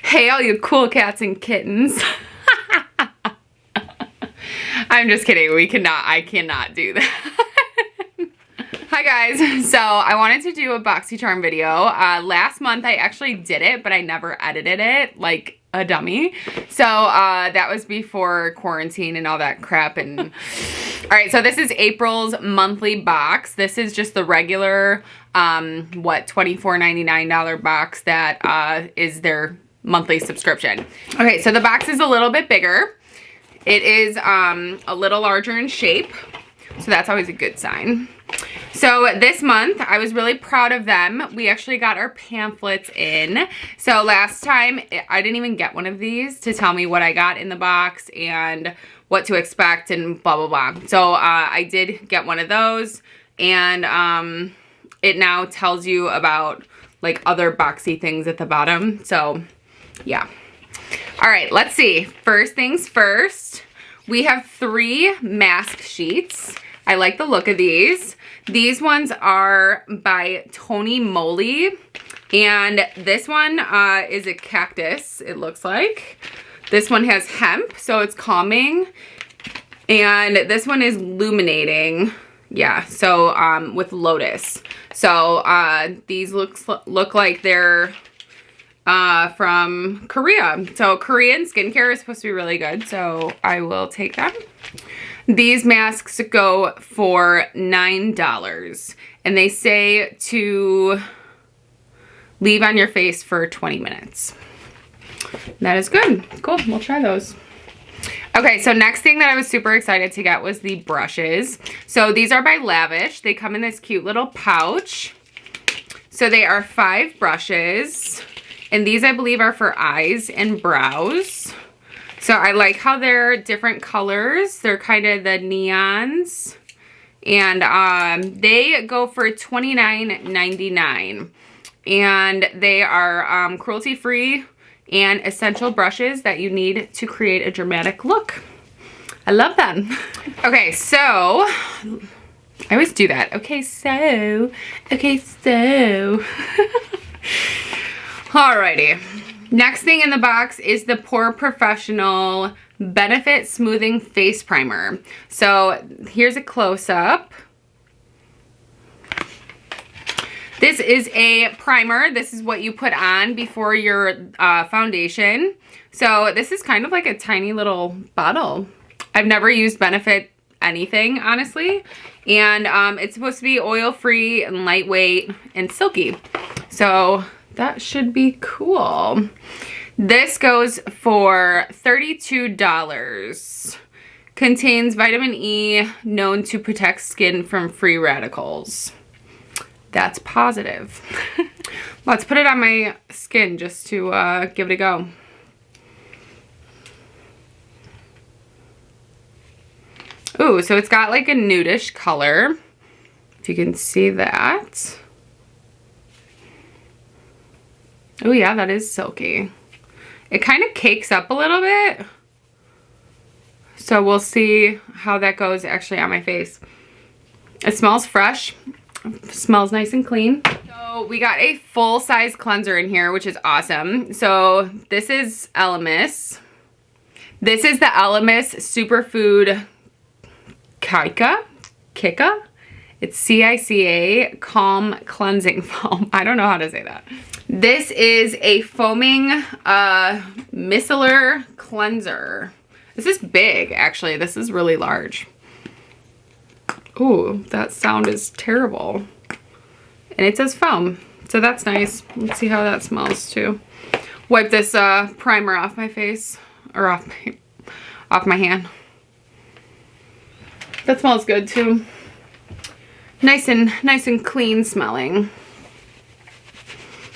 Hey, all you cool cats and kittens. I'm just kidding. I cannot do that. Hi guys. So I wanted to do a BoxyCharm video. Last month I actually did it, but I never edited it like a dummy. So that was before quarantine and all that crap. And all right, so this is April's monthly box. This is just the regular, $24.99 box that is their monthly subscription. Okay, so the box is a little bit bigger. It is a little larger in shape, so that's always a good sign. So this month, I was really proud of them. We actually got our pamphlets in. So last time, I didn't even get one of these to tell me what I got in the box and what to expect and blah, blah, blah. So I did get one of those, and it now tells you about like other boxy things at the bottom. So yeah. All right, let's see. First things first, we have 3 mask sheets. I like the look of these. These ones are by Moly, and this one is a cactus, it looks like. This one has hemp, so it's calming, and this one is illuminating. Yeah, so with lotus. So these look like they're from Korea. So Korean skincare is supposed to be really good, so I will take them. These masks go for $9, and they say to leave on your face for 20 minutes. That is good. Cool, we'll try those. Okay, so next thing that I was super excited to get was the brushes. So these are by Lavish. They come in this cute little pouch. So they are 5 brushes, and these I believe are for eyes and brows. So I like how they're different colors. They're kind of the neons. And they go for $29.99. And they are cruelty-free and essential brushes that you need to create a dramatic look. I love them. Okay, so I always do that. Okay, so. Alrighty. Next thing in the box is the Pore Professional Benefit Smoothing Face Primer. So here's a close-up. This is a primer. This is what you put on before your foundation. So this is kind of like a tiny little bottle. I've never used Benefit anything, honestly. And it's supposed to be oil-free and lightweight and silky. So that should be cool. This goes for $32. Contains vitamin E, known to protect skin from free radicals. That's positive. Let's put it on my skin just to give it a go. Ooh, so it's got like a nudish color, if you can see that. Oh yeah, that is silky. It kind of cakes up a little bit. So we'll see how that goes actually on my face. It smells fresh. It smells nice and clean. So we got a full-size cleanser in here, which is awesome. So this is Elemis. This is the Elemis Superfood Cica. It's Cica Calm Cleansing Foam. I don't know how to say that. This is a foaming micellar cleanser. This is big, actually. This is really large. Ooh, that sound is terrible. And it says foam, so that's nice. Let's see how that smells too. Wipe this primer off my face, or off my hand. That smells good too. Nice and clean smelling.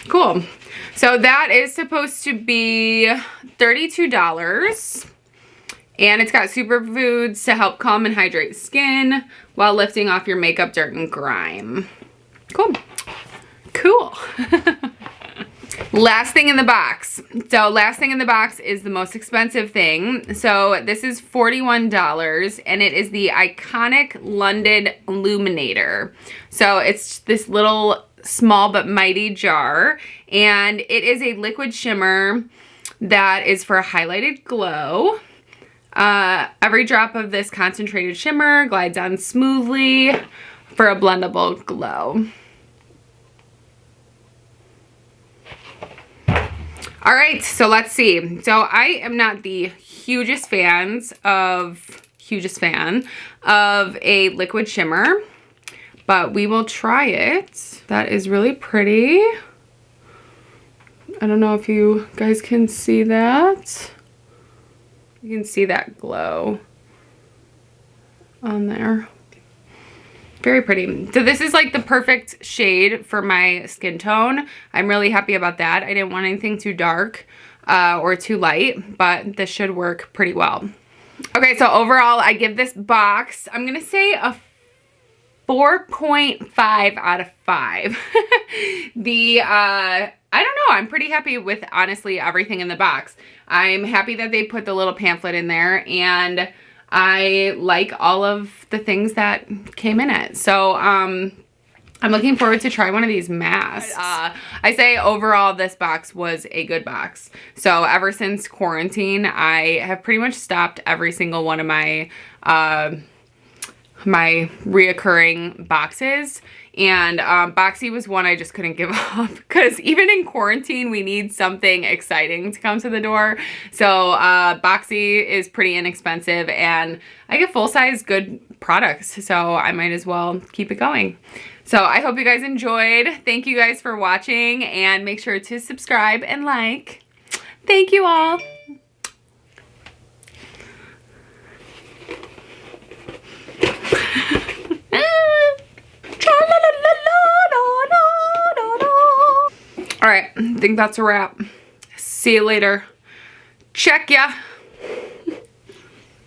Cool. So that is supposed to be $32. And it's got superfoods to help calm and hydrate skin while lifting off your makeup dirt and grime. Cool. Cool. Last thing in the box. So last thing in the box is the most expensive thing. So this is $41, and it is the iconic London Illuminator. So it's this little small but mighty jar, and it is a liquid shimmer that is for a highlighted glow. Every drop of this concentrated shimmer glides on smoothly for a blendable glow. All right, so let's see. So I am not the hugest fan of a liquid shimmer, but we will try it. That is really pretty. I don't know if you guys can see that. You can see that glow on there. Very pretty. So this is like the perfect shade for my skin tone. I'm really happy about that. I didn't want anything too dark or too light, but this should work pretty well. Okay, so overall I give this box, I'm gonna say a 4.5 out of 5. I don't know, I'm pretty happy with honestly everything in the box. I'm happy that they put the little pamphlet in there, and I like all of the things that came in it. So I'm looking forward to try one of these masks. I say overall this box was a good box. So ever since quarantine, I have pretty much stopped every single one of my my reoccurring boxes, and Boxy was one I just couldn't give up, because even in quarantine we need something exciting to come to the door. So Boxy is pretty inexpensive, and I get full-size good products, so I might as well keep it going. So I hope you guys enjoyed. Thank you guys for watching, and make sure to subscribe and like. Thank you all. All right, I think that's a wrap. See you later. Check ya.